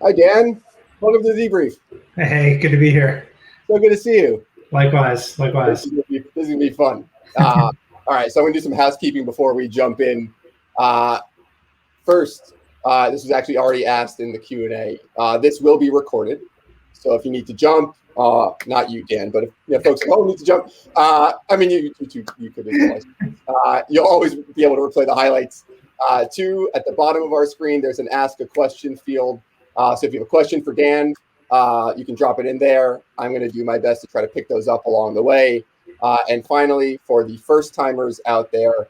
Hi, Dan. Welcome to the Debrief. Hey, good to be here. So good to see you. Likewise. This is gonna be fun. All right, so I'm gonna do some housekeeping before we jump in. First, this was actually already asked in the Q&A. This will be recorded, so if you need to jump, not you, Dan, but if folks at home need to jump, you could as well. You'll always be able to replay the highlights. Two, at the bottom of our screen, there's an Ask a Question field. So if you have a question for Dan, you can drop it in there. I'm going to do my best to try to pick those up along the way. And finally, for the first timers out there,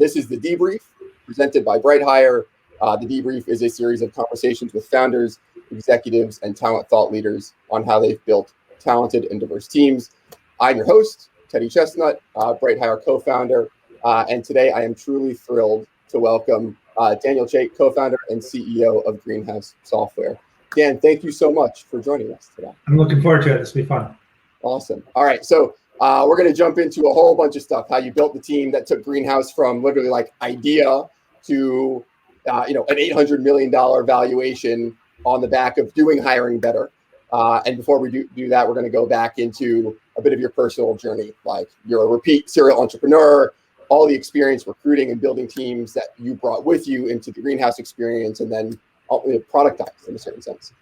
this is the Debrief presented by BrightHire. The Debrief is a series of conversations with founders, executives, and talent thought leaders on how they've built talented and diverse teams. I'm your host, Teddy Chestnut, BrightHire co-founder. And today I am truly thrilled to welcome Daniel Chait, co-founder and CEO of Greenhouse Software. Dan, thank you so much for joining us today. I'm looking forward to it. This will be fun. Awesome. All right, so we're going to jump into a whole bunch of stuff. How you built the team that took Greenhouse from literally like idea to an $800 million valuation on the back of doing hiring better. And before we do that, we're going to go back into a bit of your personal journey. Like you're a repeat serial entrepreneur, all the experience recruiting and building teams that you brought with you into the Greenhouse experience, and then productized in a certain sense.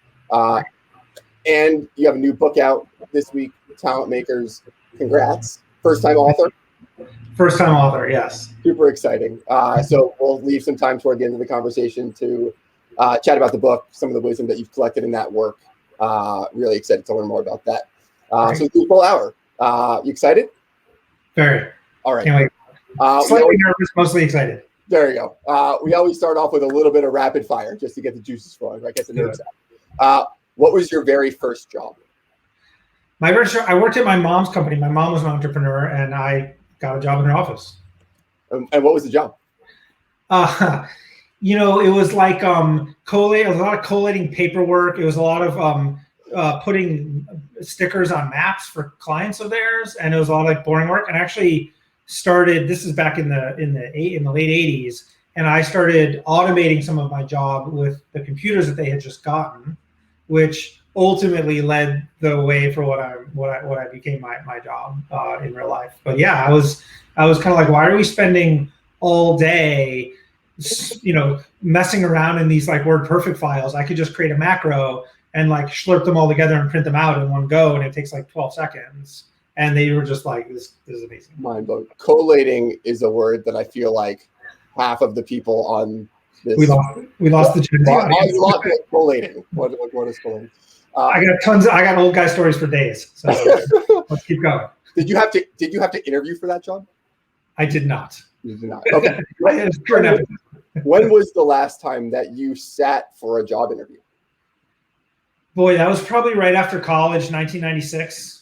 And you have a new book out this week, Talent Makers. Congrats. First-time author? First-time author, yes. Super exciting. So we'll leave some time toward the end of the conversation to chat about the book, some of the wisdom that you've collected in that work. Really excited to learn more about that. So it's a full hour. You excited? Very. All right. Can't wait. Slightly nervous, mostly excited. There you go. We always start off with a little bit of rapid fire just to get the juices flowing, right? Get the nerves out. What was your very first job? I worked at my mom's company. My mom was an entrepreneur, and I got a job in her office. And what was the job? It was like collating. It was a lot of collating paperwork. It was a lot of putting stickers on maps for clients of theirs, and it was a lot of like boring work. And actually started. This is back in the late 80s, and I started automating some of my job with the computers that they had just gotten, which ultimately led the way for what I became my job in real life. But yeah, I was kind of like, why are we spending all day, messing around in these like WordPerfect files? I could just create a macro and like slurp them all together and print them out in one go, and it takes like 12 seconds. And they were just like, this is amazing. Mind blowing. Collating is a word that I feel like half of the people on this. We lost the Gen Z audience. Collating. What is collating? I got old guy stories for days. So let's keep going. Did you have to interview for that job? I did not. You did not. Okay. When was the last time that you sat for a job interview? Boy, that was probably right after college, 1996.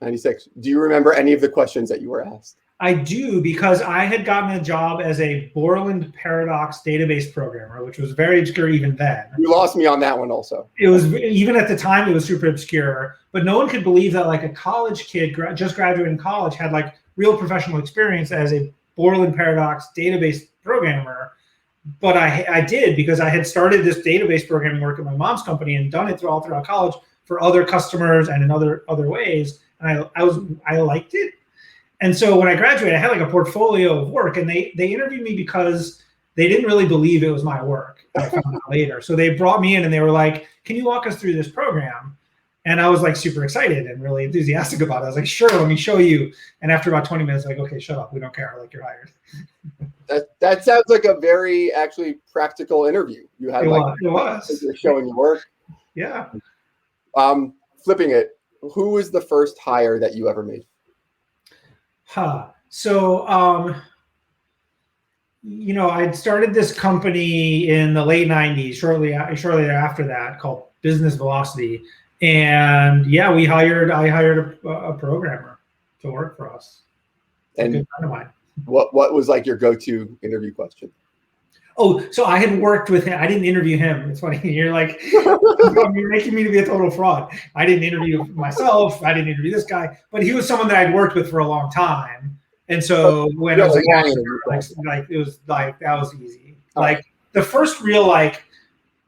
96. Do you remember any of the questions that you were asked? I do, because I had gotten a job as a Borland Paradox database programmer, which was very obscure even then. You lost me on that one also. It was, even at the time, it was super obscure, but no one could believe that like a college kid just graduating college had like real professional experience as a Borland Paradox database programmer. But I did, because I had started this database programming work at my mom's company and done it all throughout college for other customers and in other ways. And I liked it. And so when I graduated, I had like a portfolio of work, and they interviewed me because they didn't really believe it was my work. I found out later. So they brought me in and they were like, can you walk us through this program? And I was like super excited and really enthusiastic about it. I was like, sure, let me show you. And after about 20 minutes, like, okay, shut up. We don't care. Like, you're hired. That sounds like a very actually practical interview. You had it was. You're showing your work. Yeah. Flipping it. Who was the first hire that you ever made? So, I'd started this company in the late 90s, shortly after that, called Business Velocity. And yeah, I hired a programmer to work for us. And a good friend of mine. What was like your go-to interview question? Oh, so I had worked with him. I didn't interview him. It's funny. You're like, you're making me to be a total fraud. I didn't interview myself. I didn't interview this guy, but he was someone that I'd worked with for a long time. And so when I was like, it was like, that was easy. Like the first real like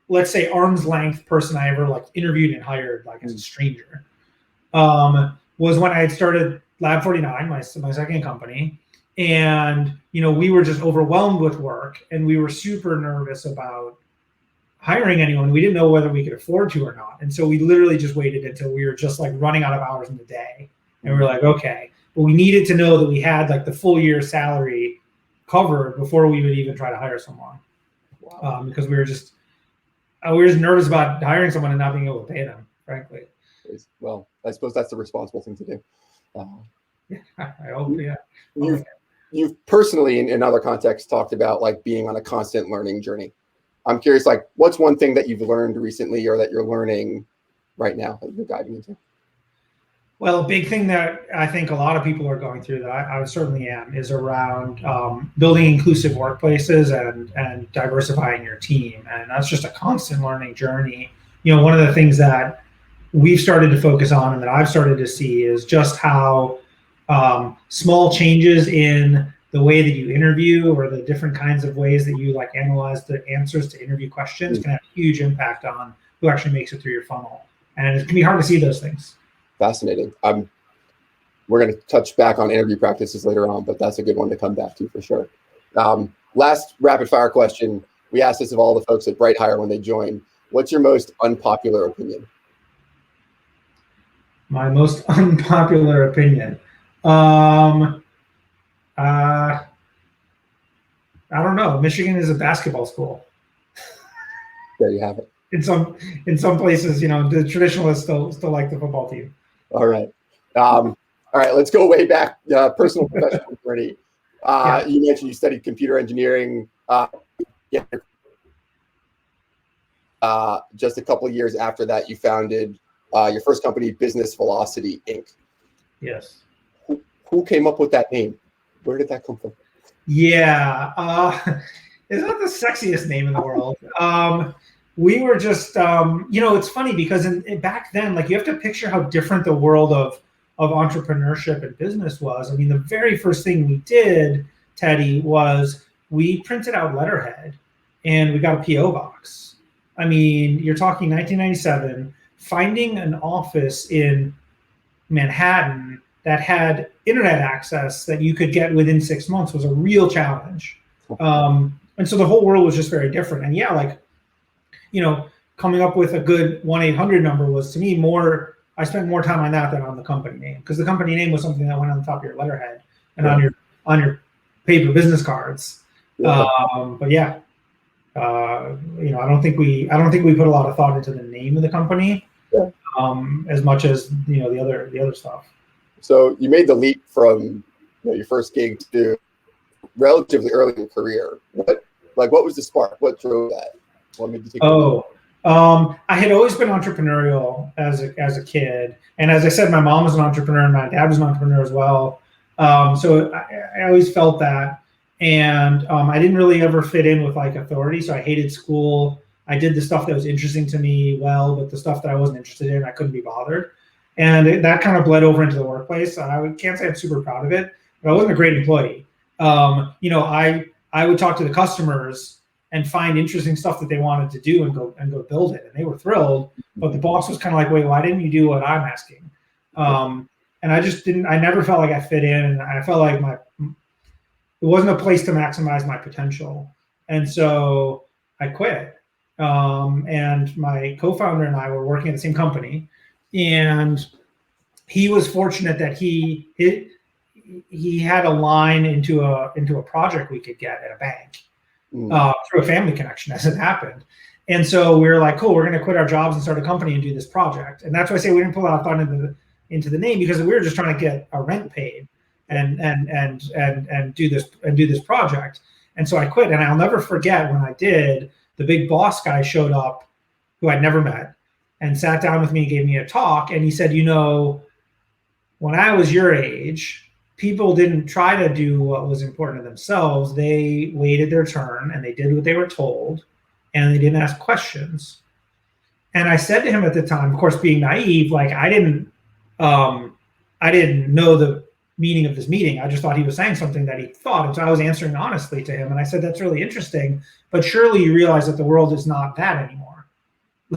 let's say, arm's length person I ever like interviewed and hired like as a stranger was when I had started Lab 49, my second company. And, we were just overwhelmed with work and we were super nervous about hiring anyone. We didn't know whether we could afford to or not. And so we literally just waited until we were just like running out of hours in the day. And we were like, okay, but we needed to know that we had like the full year's salary covered before we would even try to hire someone. Wow. Because we were just nervous about hiring someone and not being able to pay them, frankly. Well, I suppose that's the responsible thing to do. Yeah, I hope, yeah. You've personally, in other contexts, talked about like being on a constant learning journey. I'm curious, like, what's one thing that you've learned recently or that you're learning right now that you're diving into? Well, a big thing that I think a lot of people are going through that I certainly am is around building inclusive workplaces and diversifying your team. And that's just a constant learning journey. One of the things that we've started to focus on and that I've started to see is just how small changes in the way that you interview or the different kinds of ways that you like analyze the answers to interview questions can have a huge impact on who actually makes it through your funnel. And it can be hard to see those things. Fascinating. We're going to touch back on interview practices later on, but that's a good one to come back to for sure. Last rapid fire question. We asked this of all the folks at BrightHire when they joined. What's your most unpopular opinion? My most unpopular opinion. I don't know. Michigan is a basketball school. There you have it. In some places, the traditionalists still like the football team. All right. All right. Let's go way back. Personal professional journey. You mentioned you studied computer engineering. Just a couple of years after that, you founded your first company, Business Velocity Inc. Yes. Who came up with that name? Where did that come from? Yeah. It's not the sexiest name in the world. We were just, it's funny because back then, like you have to picture how different the world of entrepreneurship and business was. I mean, the very first thing we did, Teddy, was we printed out letterhead and we got a PO box. I mean, you're talking 1997, finding an office in Manhattan that had internet access that you could get within 6 months was a real challenge. And so the whole world was just very different. And coming up with a good 1-800 number was, to me, I spent more time on that than on the company name, because the company name was something that went on the top of your letterhead and on your paper business cards. Yeah. I don't think we put a lot of thought into the name of the company, as much as the other stuff. So you made the leap from your first gig to relatively early in your career. What was the spark? What drove that? What made you take I had always been entrepreneurial as a kid, and as I said, my mom was an entrepreneur and my dad was an entrepreneur as well. So I always felt that, and I didn't really ever fit in with like authority. So I hated school. I did the stuff that was interesting to me well, but the stuff that I wasn't interested in, I couldn't be bothered. And that kind of bled over into the workplace. I can't say I'm super proud of it, but I wasn't a great employee. I would talk to the customers and find interesting stuff that they wanted to do and go build it. And they were thrilled, but the boss was kind of like, wait, why didn't you do what I'm asking? And I never felt like I fit in. And I felt like it wasn't a place to maximize my potential. And so I quit. And my co-founder and I were working at the same company, and he was fortunate that he had a line into a project we could get at a bank through a family connection, as it happened. And so we were like, cool, we're going to quit our jobs and start a company and do this project. And that's why I say we didn't put a lot of thought into the name, because we were just trying to get our rent paid and do this project. And so I quit, and I'll never forget when I did. The big boss guy showed up, who I'd never met, and sat down with me and gave me a talk. And he said, when I was your age, people didn't try to do what was important to themselves. They waited their turn and they did what they were told, and they didn't ask questions. And I said to him at the time, of course, being naive, like I didn't know the meaning of this meeting. I just thought he was saying something that he thought. And so I was answering honestly to him. And I said, that's really interesting, but surely you realize that the world is not that anymore.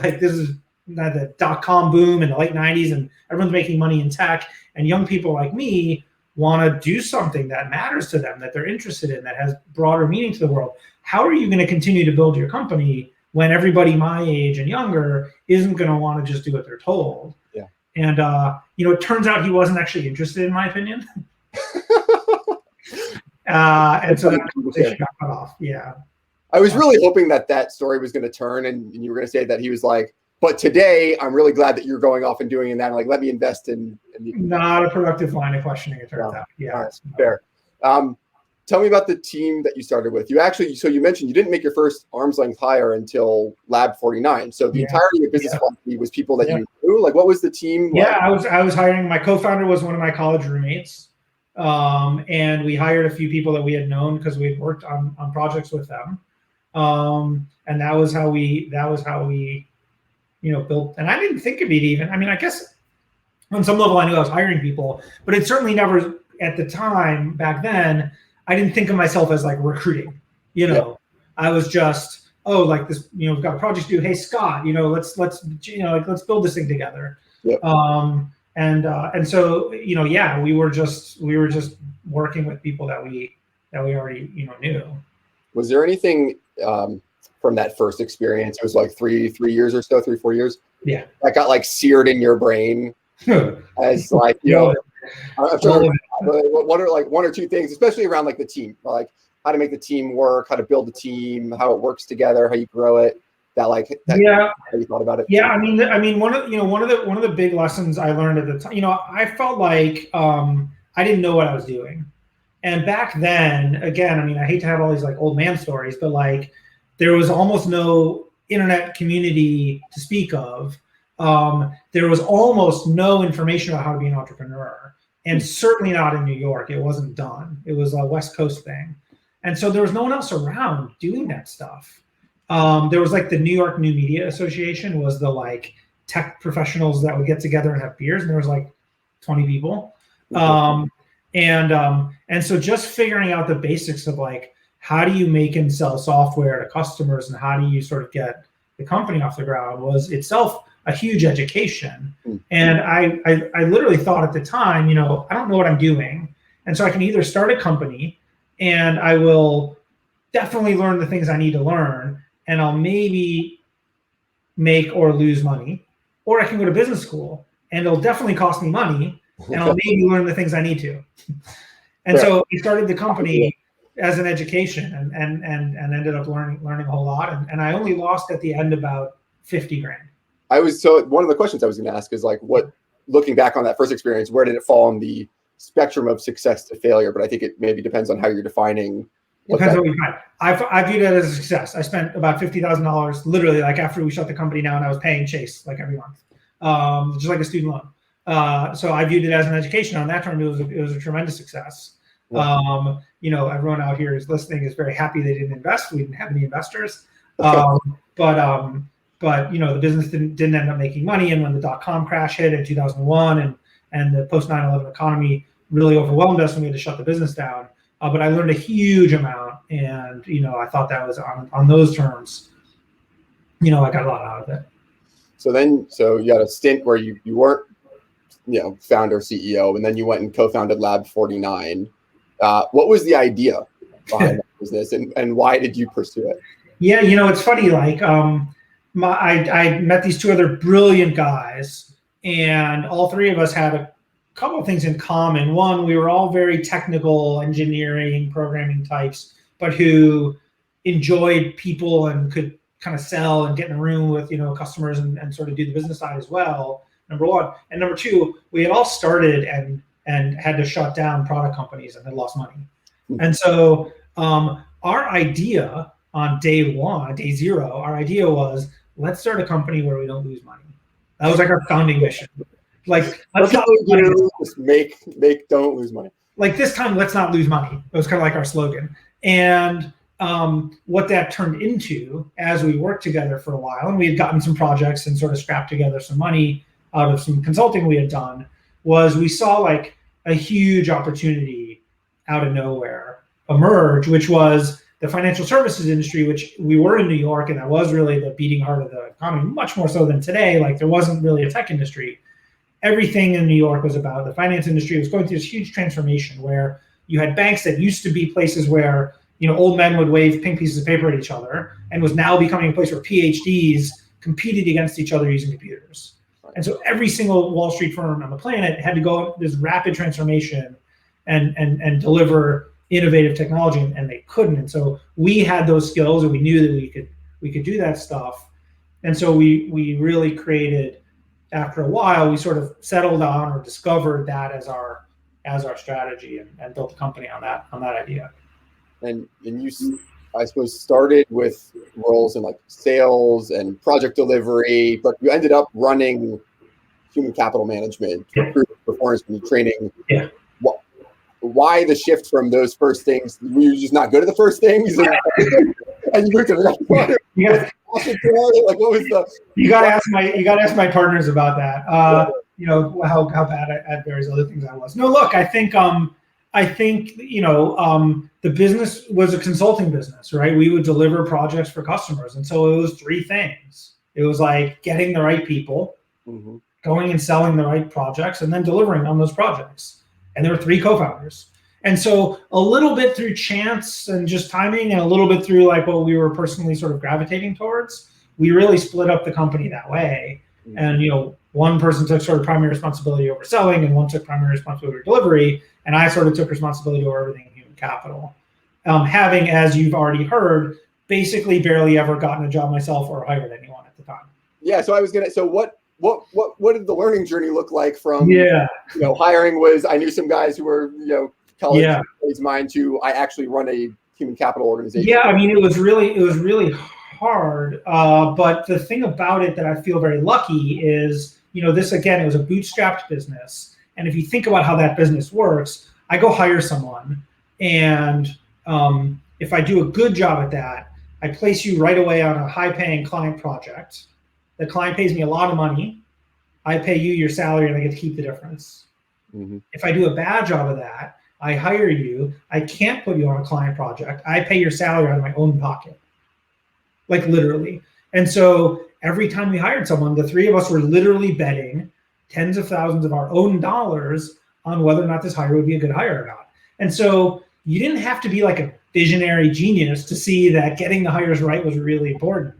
like this is the .com boom in the late 90s, and everyone's making money in tech, and young people like me want to do something that matters to them, that they're interested in, that has broader meaning to the world. How are you going to continue to build your company when everybody my age and younger isn't going to want to just do what they're told? Yeah. And it turns out he wasn't actually interested, in my opinion. And so that conversation got cut off. Yeah. I was really hoping that story was going to turn, and you were going to say that he was like, but today I'm really glad that you're going off and doing that. Like, let me invest in not a productive line of questioning, it turns out. Yeah. Right. Fair. Tell me about the team that you started with. So you mentioned you didn't make your first arm's length hire until Lab 49. So the entirety of business philosophy was people that you knew. Like, what was the team like? Yeah, I was hiring. My co-founder was one of my college roommates. And we hired a few people that we had known because we had worked on projects with them. And that was how we built. And I didn't think of it even. I mean, I guess on some level I knew I was hiring people, but it certainly never, at the time back then, I didn't think of myself as like recruiting. I was just, like this, we've got a project to do. Hey, Scott, let's build this thing together. Yep. And so, we were just working with people that we already, knew. Was there anything from that first experience? It was like 3 years or so, 3-4 years. Yeah. That got like seared in your brain as like, I'm sure what are like 1 or 2 things, especially around like the team, like how to make the team work, how to build a team, how it works together, how you grow it. How you thought about it? Yeah, I mean, one of the big lessons I learned at the time, I felt like I didn't know what I was doing, and back then, again, I mean, I hate to have all these like old man stories, but like there was almost no internet community to speak of. There was almost no information about how to be an entrepreneur, and certainly not in New York. It wasn't done. It was a West Coast thing, and so there was no one else around doing that stuff. There was like the New York New Media Association was the like tech professionals that would get together and have beers, and there was like 20 people. And so just figuring out the basics of like, how do you make and sell software to customers, and how do you sort of get the company off the ground was itself a huge education. And I literally thought at the time, I don't know what I'm doing. And so I can either start a company and I will definitely learn the things I need to learn, and I'll maybe make or lose money, or I can go to business school and it'll definitely cost me money, and I'll maybe learn the things I need to. And so we started the company as an education, and ended up learning a whole lot. And I only lost at the end about 50 grand. One of the questions I was going to ask is like, looking back on that first experience, where did it fall on the spectrum of success to failure? But I think it maybe depends on how you're defining. Depends on what you find. I viewed it as a success. I spent about $50,000 literally like after we shut the company down. I was paying Chase like every month, just like a student loan. So I viewed it as an education. On that term, it was a tremendous success. Everyone out here is listening is very happy they didn't invest. We didn't have any investors, but the business didn't end up making money. And when the .com crash hit in 2001 and the post 9/11 economy really overwhelmed us, and we had to shut the business down. But I learned a huge amount, and I thought that was on those terms. I got a lot out of it. So you had a stint where you weren't, founder CEO, and then you went and co-founded Lab 49. What was the idea behind that business, and why did you pursue it? Yeah, it's funny. Like, I met these 2 other brilliant guys, and all 3 of us had a couple of things in common. One, we were all very technical engineering, programming types, but who enjoyed people and could kind of sell and get in a room with, customers and sort of do the business side as well, number 1. And number 2, we had all started and had to shut down product companies and had lost money. And so our idea on day 0, our idea was, let's start a company where we don't lose money. That was like our founding mission. Like, let's not lose money. Just don't lose money. Like this time, let's not lose money. It was kind of like our slogan. And what that turned into as we worked together for a while, and we had gotten some projects and sort of scrapped together some money out of some consulting we had done, was we saw like a huge opportunity out of nowhere emerge, which was the financial services industry, which we were in New York, and that was really the beating heart of the economy, much more so than today. Like there wasn't really a tech industry. Everything in New York was about the finance industry. It was going through this huge transformation where you had banks that used to be places where, you know, old men would wave pink pieces of paper at each other, and was now becoming a place where PhDs competed against each other using computers. And so every single Wall Street firm on the planet had to go this rapid transformation and deliver innovative technology, and they couldn't. And so we had those skills, and we knew that we could do that stuff. And so we really created, after a while, we sort of settled on or discovered that as our strategy, and built a company on that idea. And you, I suppose, started with roles in like sales and project delivery, but you ended up running human capital management, performance training. Yeah. Why the shift from those first things? Were you just not good at the first things? And you moved to the next one? Like, what was the? You got to ask my partners about that. You know, how bad at various other things I was. No, look, I think you know, the business was a consulting business, right? We would deliver projects for customers, and so it was three things. It was like getting the right people, going and selling the right projects, and then delivering on those projects. And there were three co-founders. And so a little bit through chance and just timing, and a little bit through like what we were personally sort of gravitating towards, we really split up the company that way. And, you know, one person took sort of primary responsibility over selling, and one took primary responsibility over delivery. And I sort of took responsibility over everything in human capital. Having, as you've already heard, basically barely ever gotten a job myself or hired anyone at the time. Yeah. So what did the learning journey look like from, you know, hiring was, I knew some guys who were, you know, college age mine, to I actually run a human capital organization. Yeah. I mean, it was really hard. But the thing about it that I feel very lucky is, you know, this, again, it was a bootstrapped business. And if you think about how that business works, I go hire someone, and if I do a good job at that, I place you right away on a high-paying client project. The client pays me a lot of money. I pay you your salary, and I get to keep the difference. If I do a bad job of that, I hire you. I can't put you on a client project. I pay your salary out of my own pocket, like literally. And so every time we hired someone, the three of us were literally betting tens of thousands of our own dollars on whether or not this hire would be a good hire or not. And so you didn't have to be like a visionary genius to see that getting the hires right was really important.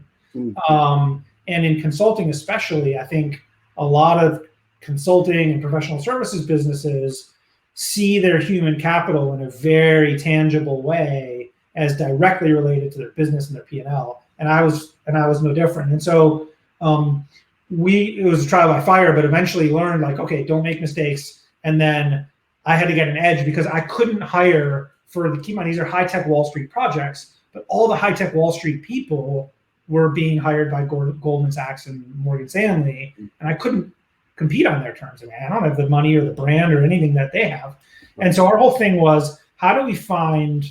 And in consulting especially, I think a lot of consulting and professional services businesses see their human capital in a very tangible way as directly related to their business and their P&L. And I was no different. And so it was a trial by fire, but eventually learned, like, okay, don't make mistakes. And then I had to get an edge because I couldn't hire for the, keep in mind, these are high-tech Wall Street projects, but all the high-tech Wall Street people were being hired by Goldman Sachs and Morgan Stanley, and I couldn't compete on their terms. I mean, I don't have the money or the brand or anything that they have. And so our whole thing was, how do we find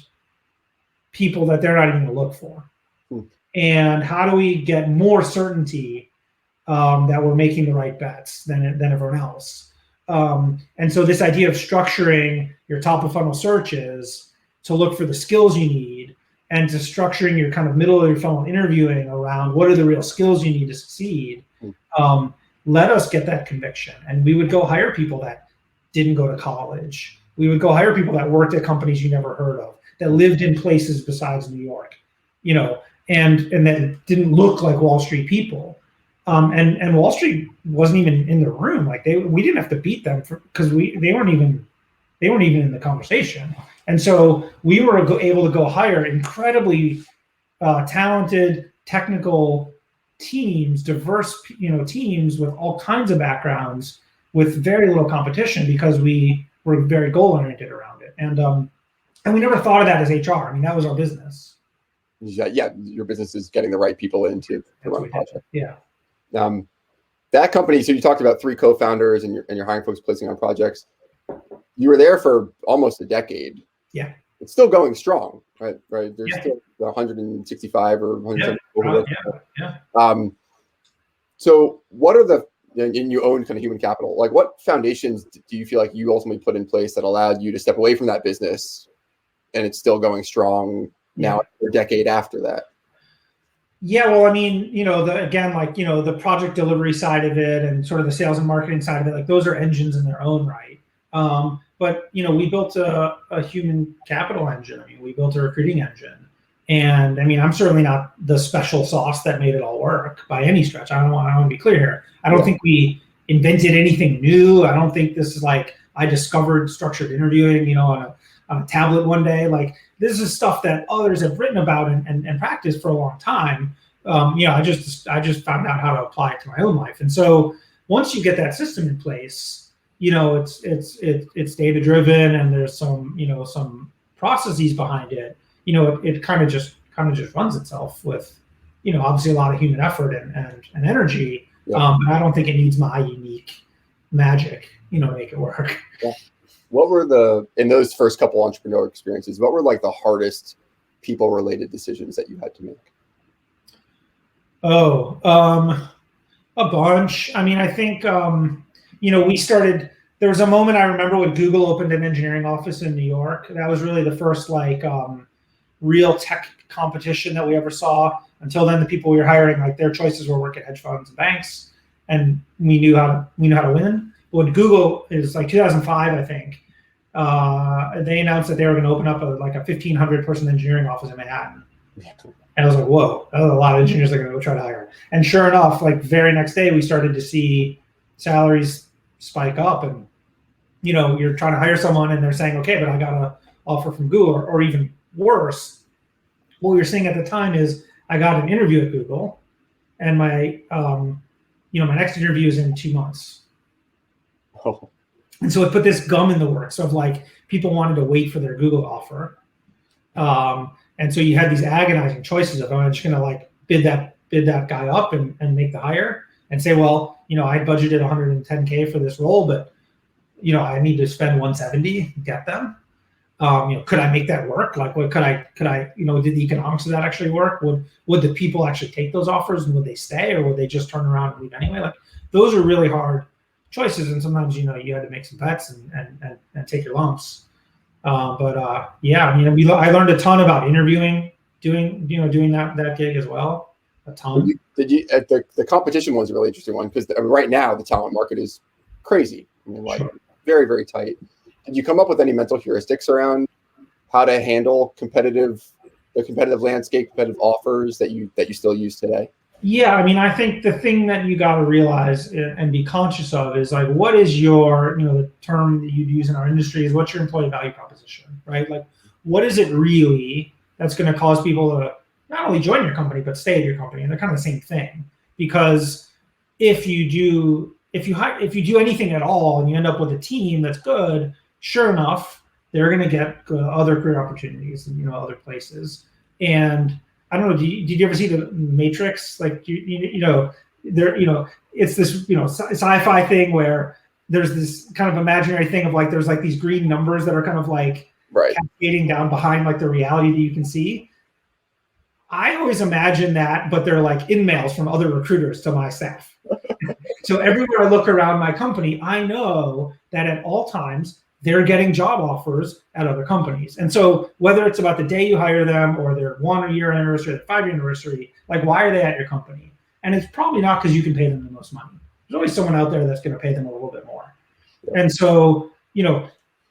people that they're not even going to look for? And how do we get more certainty that we're making the right bets than everyone else? And so this idea of structuring your top of funnel searches to look for the skills you need, and to structuring your kind of middle of your funnel interviewing around what are the real skills you need to succeed, let us get that conviction. And we would go hire people that didn't go to college. We would go hire people that worked at companies you never heard of, that lived in places besides New York, you know, and that didn't look like Wall Street people. And Wall Street wasn't even in the room. Like we didn't have to beat them because they weren't even in the conversation. And so we were able to go hire incredibly talented technical teams, diverse, you know, teams with all kinds of backgrounds, with very little competition, because we were very goal oriented around it. And we never thought of that as HR. I mean, that was our business. Yeah, your business is getting the right people in to run a project. Yeah. That company, so you talked about three co-founders and you're hiring folks placing on projects. You were there for almost a decade. Yeah. It's still going strong, right? There's still 165 or 170 people. So what are and you own kind of human capital, like what foundations do you feel like you ultimately put in place that allowed you to step away from that business and it's still going strong now a decade after that? Yeah, well, I mean, the project delivery side of it and sort of the sales and marketing side of it, like those are engines in their own right. But we built a human capital engine. I mean, we built a recruiting engine. And I mean, I'm certainly not the special sauce that made it all work by any stretch. I want to be clear here. I don't think we invented anything new. I don't think this is like I discovered structured interviewing, on a tablet one day. Like this is stuff that others have written about and practiced for a long time. I just found out how to apply it to my own life. And so once you get that system in place, it's data driven and there's some processes behind it. It kind of just runs itself with, obviously a lot of human effort and energy. Yeah. But I don't think it needs my unique magic, to make it work. Yeah. What were in those first couple entrepreneur experiences, what were like the hardest people related decisions that you had to make? A bunch. I mean, I think, we started, there was a moment I remember when Google opened an engineering office in New York. That was really the first real tech competition that we ever saw. Until then, the people we were hiring, like their choices were work at hedge funds and banks, and we knew how to win. But when Google is like 2005, I think, they announced that they were going to open up a 1,500 person engineering office in Manhattan. And I was like, whoa, that was a lot of engineers they're going to go try to hire. And sure enough, like very next day, we started to see salaries spike up, and you're trying to hire someone and they're saying, okay, but I got an offer from Google, or even worse, what we were seeing at the time is I got an interview at Google, and my my next interview is in 2 months. Oh. And so it put this gum in the works of like people wanted to wait for their Google offer. And so you had these agonizing choices of, I'm just going to like bid that guy up and make the hire and say, well, I budgeted 110K for this role, but I need to spend 170 to get them. Could I make that work? Like, what could I, did the economics of that actually work? Would the people actually take those offers, and would they stay, or would they just turn around and leave anyway? Like, those are really hard choices. And sometimes, you had to make some bets and take your lumps. I I learned a ton about interviewing, doing that gig as well. A ton. The competition one's a really interesting one, because right now the talent market is crazy. I mean, like very, very tight. Did you come up with any mental heuristics around how to handle the competitive landscape, competitive offers that you still use today? Yeah, I mean, I think the thing that you got to realize and be conscious of is like, what is your, the term that you'd use in our industry is what's your employee value proposition, right? Like, what is it really that's going to cause people to not only join your company, but stay at your company? And they're kind of the same thing, because if you do anything at all and you end up with a team that's good, sure enough, they're going to get other career opportunities and other places. And I don't know. Did you ever see the Matrix? Like it's this sci-fi thing where there's this kind of imaginary thing of like there's like these green numbers that are kind of like cascading down behind like the reality that you can see. I always imagine that, but they're like in-mails from other recruiters to my staff. So everywhere I look around my company, I know that at all times they're getting job offers at other companies. And so whether it's about the day you hire them or their 1 year anniversary or their 5 year anniversary, like why are they at your company? And it's probably not because you can pay them the most money. There's always someone out there that's going to pay them a little bit more. And so,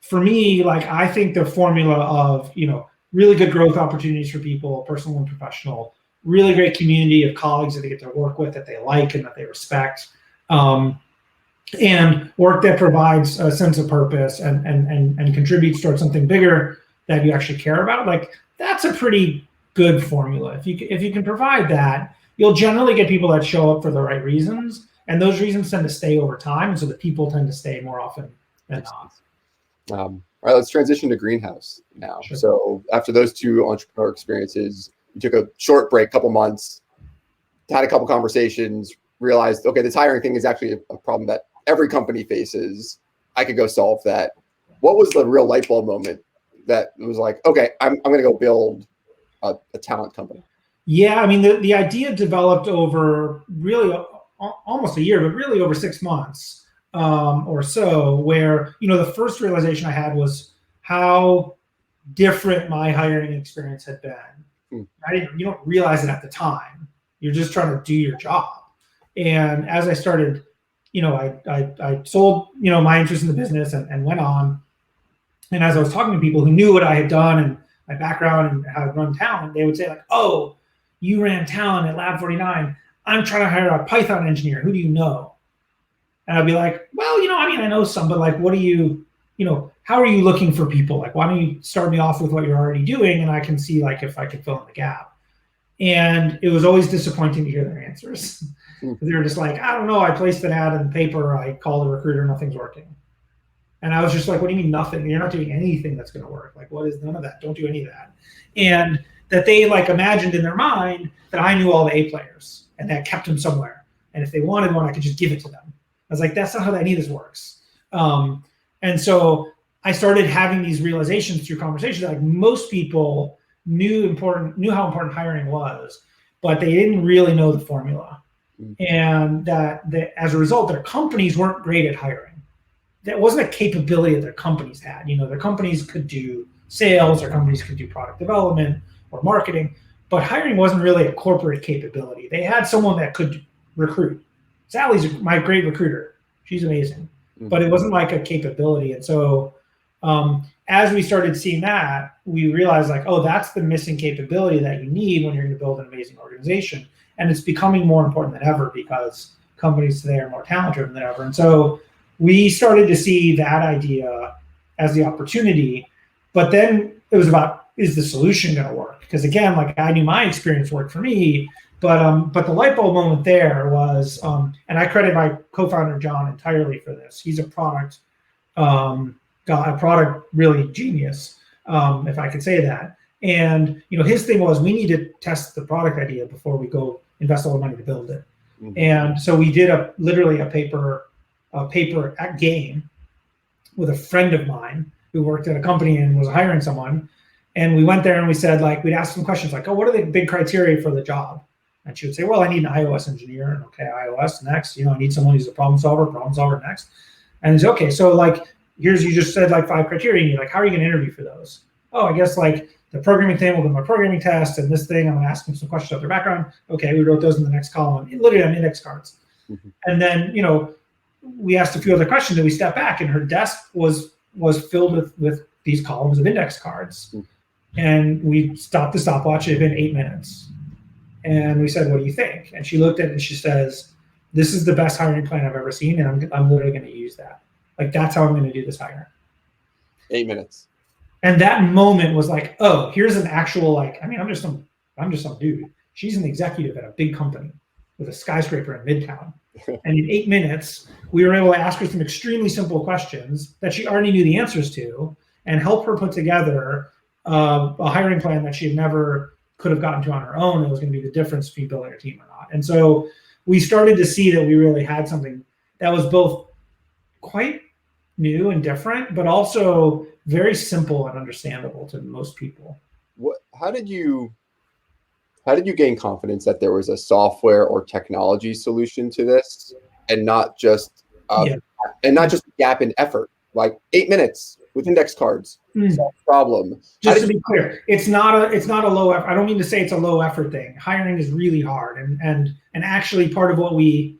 for me, like I think the formula of, really good growth opportunities for people, personal and professional, really great community of colleagues that they get to work with, that they like and that they respect, and work that provides a sense of purpose and contributes towards something bigger that you actually care about. Like that's a pretty good formula. If you can provide that, you'll generally get people that show up for the right reasons, and those reasons tend to stay over time, and so the people tend to stay more often than not. All right, let's transition to Greenhouse now. Sure. So after those two entrepreneur experiences, you took a short break, couple months, had a couple conversations, realized, okay, this hiring thing is actually a problem that every company faces. I could go solve that. What was the real light bulb moment that was like, okay, I'm going to go build a talent company? Yeah, I mean, the idea developed over really almost a year, but really over 6 months or so, where, the first realization I had was how different my hiring experience had been. You don't realize it at the time. You're just trying to do your job. And as I started, I sold, my interest in the business and went on. And as I was talking to people who knew what I had done and my background and how I'd run talent, they would say like, oh, you ran talent at Lab 49. I'm trying to hire a Python engineer. Who do you know? And I'd be like, well, I know some, but like, what do you, how are you looking for people? Like, why don't you start me off with what you're already doing? And I can see like if I can fill in the gap. And it was always disappointing to hear their answers. They were just like, I don't know. I placed an ad in the paper. I called a recruiter. Nothing's working. And I was just like, what do you mean nothing? You're not doing anything that's going to work. Like, what is none of that? Don't do any of that. And that they like imagined in their mind that I knew all the A players and that kept them somewhere. And if they wanted one, I could just give it to them. I was like, that's not how any of this works. And so I started having these realizations through conversations that like most people knew how important hiring was, but they didn't really know the formula. And that as a result, their companies weren't great at hiring. That wasn't a capability that their companies had. Their companies could do sales, their companies could do product development or marketing, but hiring wasn't really a corporate capability. They had someone that could recruit. Sally's my great recruiter. She's amazing, but it wasn't like a capability. And so as we started seeing that, we realized like, oh, that's the missing capability that you need when you're going to build an amazing organization. And it's becoming more important than ever because companies today are more talent driven than ever. And so we started to see that idea as the opportunity, but then it was about, is the solution going to work? Because again, like I knew my experience worked for me, but the light bulb moment there was, and I credit my co-founder John entirely for this. He's a product really genius, if I could say that. And his thing was we need to test the product idea before we go invest all the money to build it. And so we did literally a paper game with a friend of mine who worked at a company and was hiring someone. And we went there and we said, like, we'd ask some questions like, oh, what are the big criteria for the job? And she would say, well, I need an iOS engineer. And okay, iOS next. I need someone who's a problem solver next. And it's okay. So like, you just said like 5 criteria. And you're like, how are you going to interview for those? Oh, I guess like the programming thing will do my programming test, and this thing I'm going to ask them some questions about their background. Okay, we wrote those in the next column, literally on index cards. And then we asked a few other questions, and we stepped back, and her desk was filled with these columns of index cards. And we stopped the stopwatch. It had been 8 minutes. And we said, what do you think? And she looked at it and she says, this is the best hiring plan I've ever seen, and I'm literally going to use that. Like, that's how I'm going to do this hire. 8 minutes. And that moment was like, oh, here's an actual, like, I mean, I'm just some dude. She's an executive at a big company with a skyscraper in Midtown. And in 8 minutes, we were able to ask her some extremely simple questions that she already knew the answers to and help her put together a hiring plan that she never could have gotten to on her own. It was going to be the difference between building a team or not. And so we started to see that we really had something that was both quite new and different, but also very simple and understandable to most people. How did you gain confidence that there was a software or technology solution to this, and not just a gap in effort? Like 8 minutes with index cards, solve problem. Just to be clear, it's not a low effort. I don't mean to say it's a low effort thing. Hiring is really hard, and actually part of what we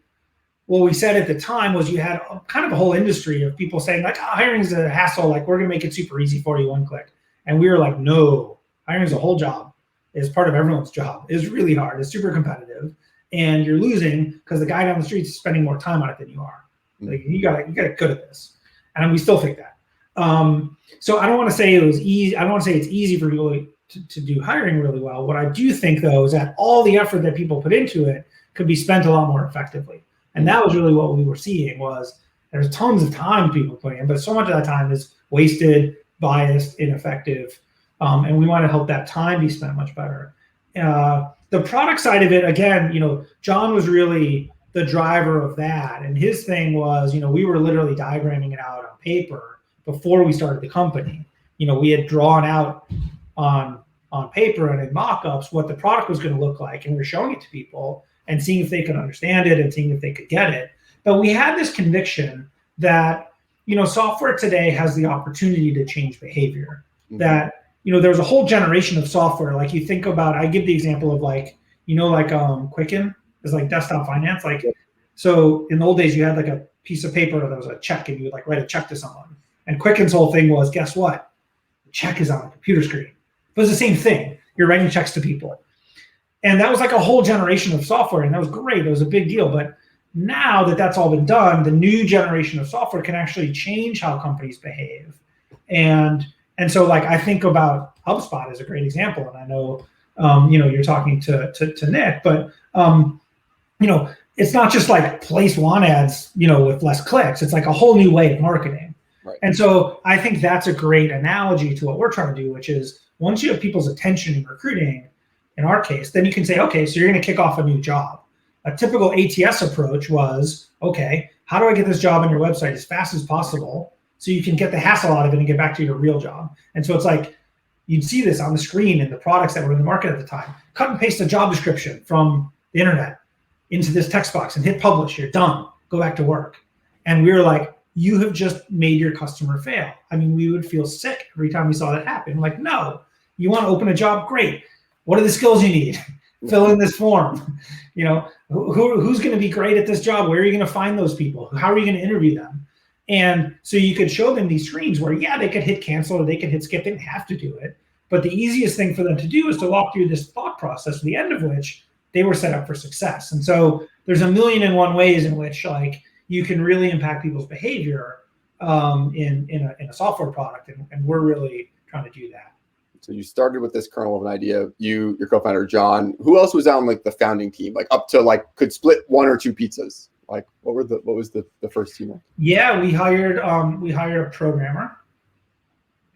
said at the time was you had kind of a whole industry of people saying like, oh, hiring is a hassle. Like, we're gonna make it super easy for you, one click. And we were like, no, hiring is a whole job. It's part of everyone's job. It's really hard. It's super competitive, and you're losing because the guy down the street is spending more time on it than you are. Like, you gotta get good at this, and we still think that. So I don't want to say it was easy. I don't want to say it's easy for people to do hiring really well. What I do think though is that all the effort that people put into it could be spent a lot more effectively. And that was really what we were seeing was there's tons of time people put in, but so much of that time is wasted, biased, ineffective. And we want to help that time be spent much better. The product side of it, again, John was really the driver of that. And his thing was, we were literally diagramming it out on paper before we started the company. We had drawn out on paper and in mock-ups what the product was going to look like, and we were showing it to people and seeing if they could understand it and seeing if they could get it. But we had this conviction that, software today has the opportunity to change behavior. That there was a whole generation of software. Like you think about, I give the example of like, Quicken is like desktop finance. Like, so in the old days you had like a piece of paper that was a check and you would like write a check to someone. And Quicken's whole thing was, guess what? The check is on the computer screen. It was the same thing. You're writing checks to people. And that was like a whole generation of software, and that was great. It was a big deal. But now that that's all been done, the new generation of software can actually change how companies behave. And so like I think about HubSpot as a great example. And I know you're talking to Nick, but it's not just like place want ads, with less clicks. It's like a whole new way of marketing. Right. And so I think that's a great analogy to what we're trying to do, which is once you have people's attention in recruiting, in our case, then you can say, okay, so you're going to kick off a new job. A typical ATS approach was, okay, how do I get this job on your website as fast as possible so you can get the hassle out of it and get back to your real job? And so it's like, you'd see this on the screen in the products that were in the market at the time. Cut and paste a job description from the internet into this text box and hit publish. You're done. Go back to work. And we were like, you have just made your customer fail. I mean, we would feel sick every time we saw that happen. Like, no, you want to open a job? Great. What are the skills you need? Fill in this form. Who's going to be great at this job? Where are you going to find those people? How are you going to interview them? And so you could show them these screens where, yeah, they could hit cancel or they could hit skip. They didn't have to do it. But the easiest thing for them to do is to walk through this thought process, the end of which they were set up for success. And so there's a million and one ways in which like you can really impact people's behavior in a software product. And we're really trying to do that. So you started with this kernel of an idea. Your co-founder, John. Who else was on like the founding team? Like up to like could split one or two pizzas? Like what was the first team like? Yeah, we hired a programmer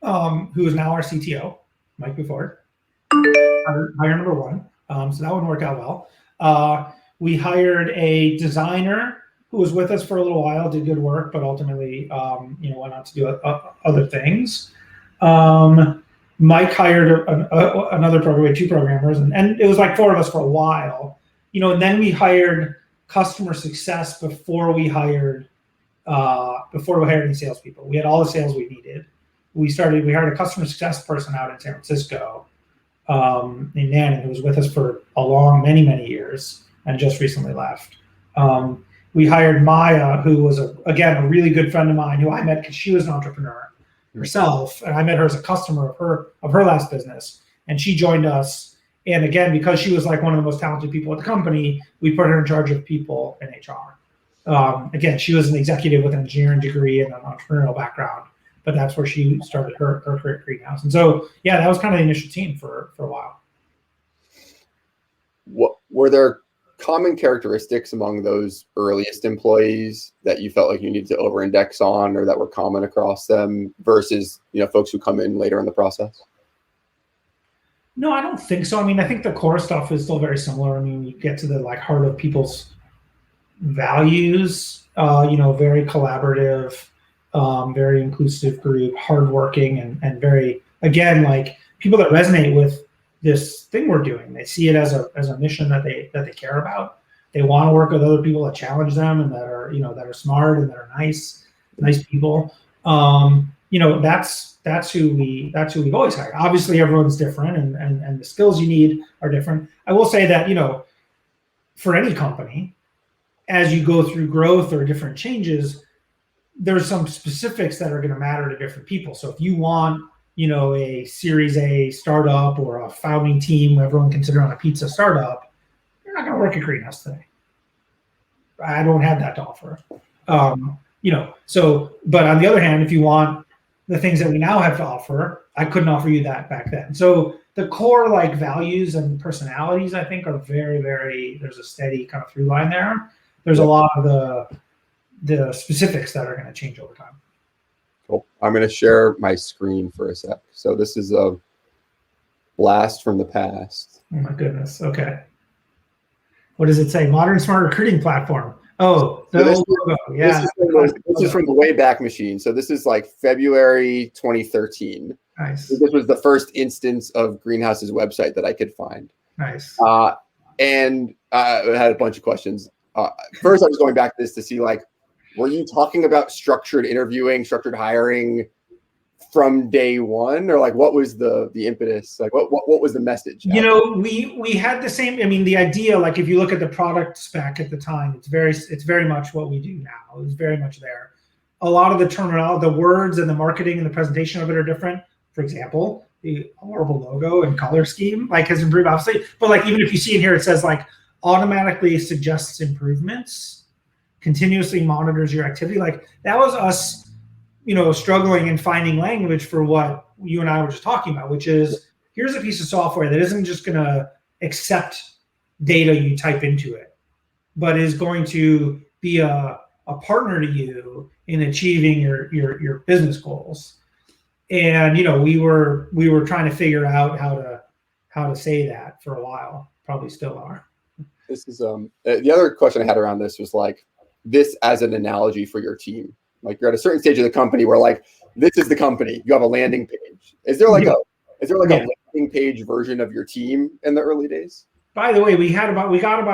who is now our CTO, Mike Buford. Hire number one. So that one worked out well. We hired a designer who was with us for a little while, did good work, but ultimately went on to do other things. Mike hired another programmer. We had two programmers, and it was like four of us for a while, and then we hired customer success before we hired any salespeople. We had all the sales we needed. We hired a customer success person out in San Francisco, named Nanny, who was with us for many, many years and just recently left. We hired Maya, who was again a really good friend of mine who I met because she was an entrepreneur herself, and I met her as a customer of her last business, and she joined us. And again, because she was like one of the most talented people at the company, we put her in charge of people and HR. Again, she was an executive with an engineering degree and an entrepreneurial background, but that's where she started her career at Greenhouse. And so, yeah, that was kind of the initial team for a while. What were there common characteristics among those earliest employees that you felt like you needed to over-index on, or that were common across them versus folks who come in later in the process? No, I don't think so. I mean, I think the core stuff is still very similar. I mean, you get to the like heart of people's values. Very collaborative, very inclusive group, hardworking, and very, again, like people that resonate with this thing we're doing. They see it as a mission that they care about. They want to work with other people that challenge them and that are smart and that are nice people. That's who we've always hired. Obviously, everyone's different, and the skills you need are different. I will say that for any company, as you go through growth or different changes, there's some specifics that are going to matter to different people. So if you want a Series A startup or a founding team where everyone considered on a pizza startup, you're not going to work at Greenhouse today. I don't have that to offer. But on the other hand, if you want the things that we now have to offer, I couldn't offer you that back then. So the core like values and personalities, I think, are very, very, there's a steady kind of through line there. There's a lot of the specifics that are going to change over time. Cool. I'm going to share my screen for a sec. So this is a blast from the past. Oh my goodness. Okay. What does it say? Modern smart recruiting platform. Oh, this is from the Wayback Machine. So this is like February 2013. Nice. So this was the first instance of Greenhouse's website that I could find. Nice. And I had a bunch of questions. First, I was going back to this to see, like, were you talking about structured interviewing, structured hiring from day one, or like what was the impetus? Like what was the message? You know, we had the same. I mean, the idea, like if you look at the product spec at the time, it's very much what we do now. It's very much there. A lot of the terminology, the words and the marketing and the presentation of it are different. For example, the horrible logo and color scheme like has improved, obviously. But like even if you see in here, it says like automatically suggests improvements, continuously monitors your activity. Like that was us, struggling and finding language for what you and I were just talking about, which is here's a piece of software that isn't just going to accept data you type into it, but is going to be a partner to you in achieving your business goals. And we were trying to figure out how to say that for a while. Probably still are. This is the other question I had around this was like this as an analogy for your team. Like you're at a certain stage of the company where like this is the company. You have a landing page. Is there like a landing page version of your team in the early days? By the way, we got about